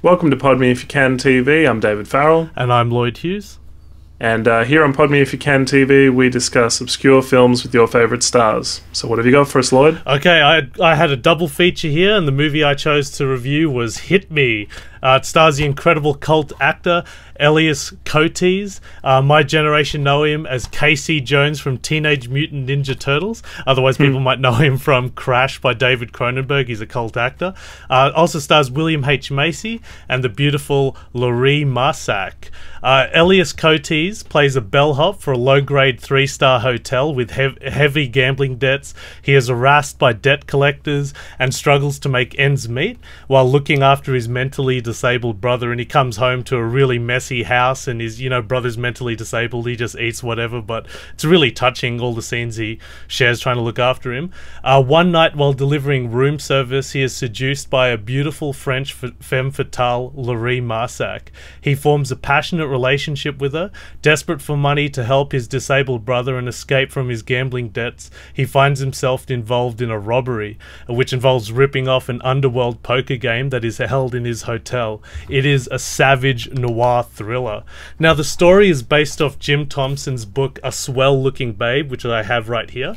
Welcome to Pod Me If You Can TV. I'm David Farrell. And I'm Lloyd Hughes. And here on Pod Me If You Can TV, we discuss obscure films with your favourite stars. So what have you got for us, Lloyd? Okay, I had a double feature here, and the movie I chose to review was Hit Me. It stars the incredible cult actor Elias Koteas. My generation know him as Casey Jones from Teenage Mutant Ninja Turtles. Otherwise, people might know him from Crash by David Cronenberg. He's a cult actor. Also stars William H. Macy and the beautiful Laurie Marsack. Elias Koteas plays a bellhop for a low-grade 3-star hotel with heavy gambling debts. He is harassed by debt collectors and struggles to make ends meet while looking after his mentally disabled brother, and he comes home to a really messy house, and his brother's mentally disabled. He just eats whatever, but it's really touching, all the scenes he shares trying to look after him. One night while delivering room service, he is seduced by a beautiful French femme fatale, Laurie Marsack. He forms a passionate relationship with her. Desperate for money to help his disabled brother and escape from his gambling debts, he finds himself involved in a robbery, which involves ripping off an underworld poker game that is held in his hotel. It is a savage noir thriller. Now, the story is based off Jim Thompson's book A Swell Looking Babe, which I have right here.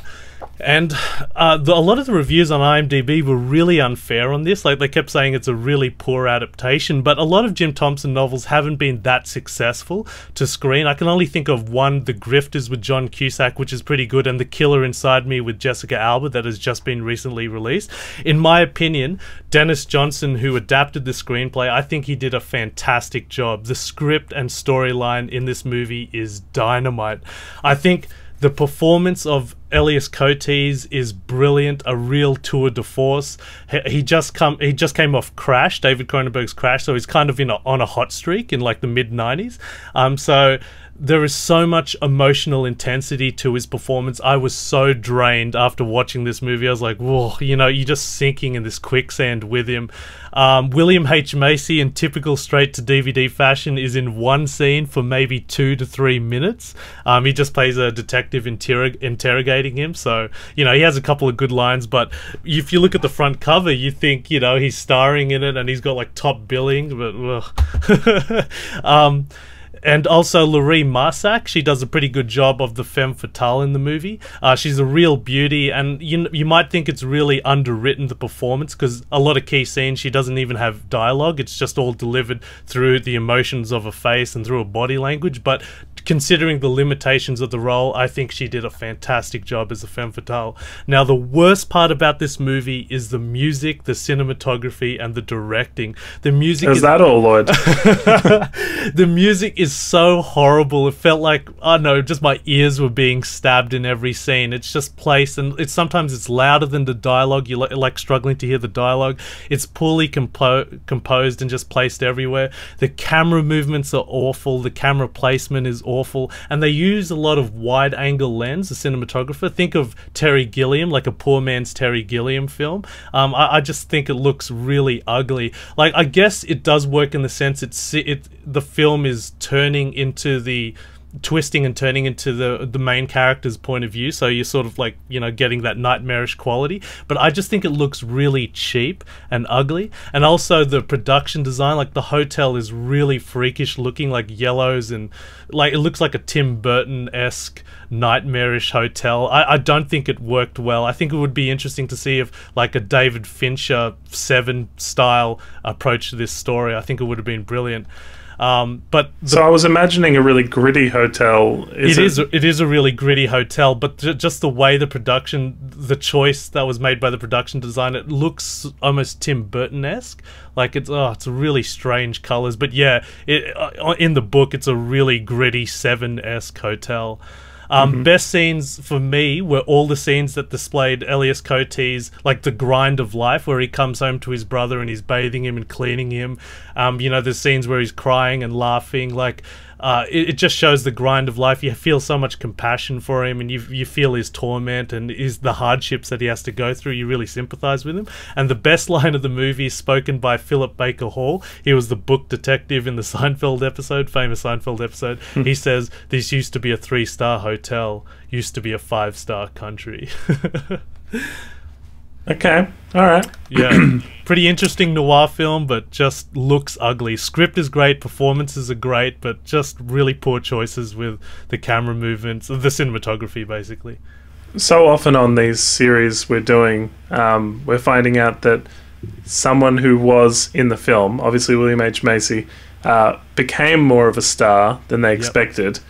And a lot of the reviews on IMDb were really unfair on this. Like, they kept saying it's a really poor adaptation, but a lot of Jim Thompson novels haven't been that successful to screen. I can only think of one, The Grifters with John Cusack, which is pretty good, and The Killer Inside Me with Jessica Alba, that has just been recently released. In my opinion, Dennis Johnson, who adapted the screenplay, I think he did a fantastic job. The script and storyline in this movie is dynamite. I think the performance of Elias Koteas is brilliant, a real tour de force. He just came off Crash, David Cronenberg's Crash, so he's kind of on a hot streak in like the mid-90s. So there is so much emotional intensity to his performance. I was so drained after watching this movie. I was like, whoa, you're just sinking in this quicksand with him. William H. Macy, in typical straight-to-DVD fashion, is in one scene for maybe 2 to 3 minutes. He just plays a detective interrogating him, so, he has a couple of good lines, but if you look at the front cover, you think, he's starring in it and he's got, like, top billing, but, And also Laurie Marsack, she does a pretty good job of the femme fatale in the movie. She's a real beauty, and you might think it's really underwritten, the performance, because a lot of key scenes she doesn't even have dialogue. It's just all delivered through the emotions of her face and through her body language. But considering the limitations of the role, I think she did a fantastic job as a femme fatale. Now, the worst part about this movie is the music, the cinematography, and the directing. The music is that all, Lloyd? The music is so horrible. It felt like, I don't know, just my ears were being stabbed in every scene. It's just placed, and sometimes it's louder than the dialogue. You're like struggling to hear the dialogue. It's poorly composed and just placed everywhere. The camera movements are awful. The camera placement is awful, and they use a lot of wide angle lens. The cinematographer, think of Terry Gilliam, like a poor man's Terry Gilliam film. I just think it looks really ugly. Like, I guess it does work in the sense the film is twisting and turning into the main character's point of view, so you're sort of like, getting that nightmarish quality, but I just think it looks really cheap and ugly. And also the production design, like the hotel is really freakish looking, like yellows, and like it looks like a Tim Burton-esque nightmarish hotel. I don't think it worked well. I think it would be interesting to see if like a David Fincher Seven style approach to this story. I think it would have been brilliant. So I was imagining a really gritty hotel. It is a really gritty hotel, but just the way the choice that was made by the production design, it looks almost Tim Burton-esque. Like it's really strange colors, but yeah, in the book it's a really gritty Seven-esque hotel. Best scenes for me were all the scenes that displayed Elias Koteas, like the grind of life, where he comes home to his brother and he's bathing him and cleaning him. There's scenes where he's crying and laughing. Like, it just shows the grind of life. You feel so much compassion for him, and you feel his torment and the hardships that he has to go through. You really sympathize with him. And the best line of the movie is spoken by Philip Baker Hall. He was the book detective in the Seinfeld episode, famous Seinfeld episode. He says, "This used to be a 3-star hotel, used to be a 5-star country." Okay, all right. Yeah, pretty interesting noir film, but just looks ugly. Script is great, performances are great, but just really poor choices with the camera movements, the cinematography, basically. So often on these series we're doing, we're finding out that someone who was in the film, obviously William H. Macy, became more of a star than they expected,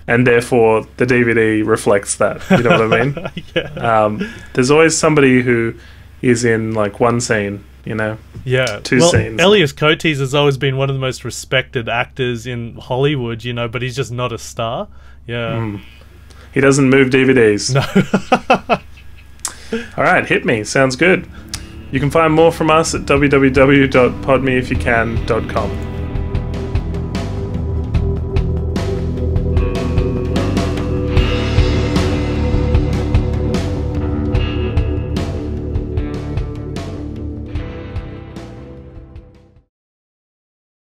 and therefore the DVD reflects that. You know what I mean? Yeah. There's always somebody who is in like one scene, you know? Yeah. Two scenes. Elias Koteas has always been one of the most respected actors in Hollywood, you know, but he's just not a star. Yeah. He doesn't move DVDs. No. All right, hit me. Sounds good. You can find more from us at www.podmeifyoucan.com.